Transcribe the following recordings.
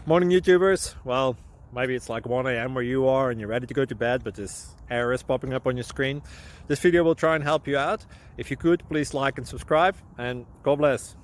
Morning YouTubers. Well, maybe it's like 1 a.m. where you are and you're ready to go to bed, but this error is popping up on your screen. This video will try and help you out. If you could, please like and subscribe, and God bless.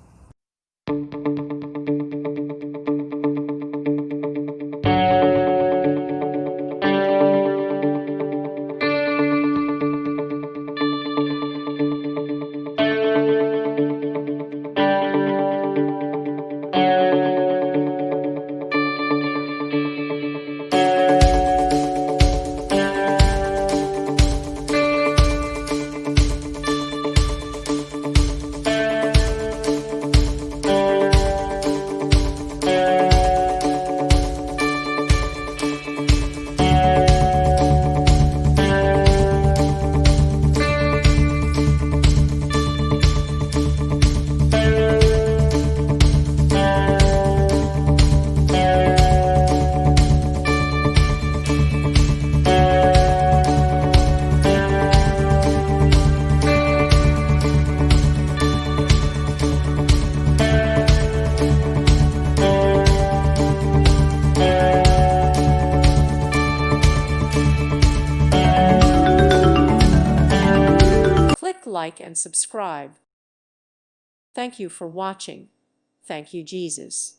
Click like and subscribe. Thank you for watching. Thank you, Jesus.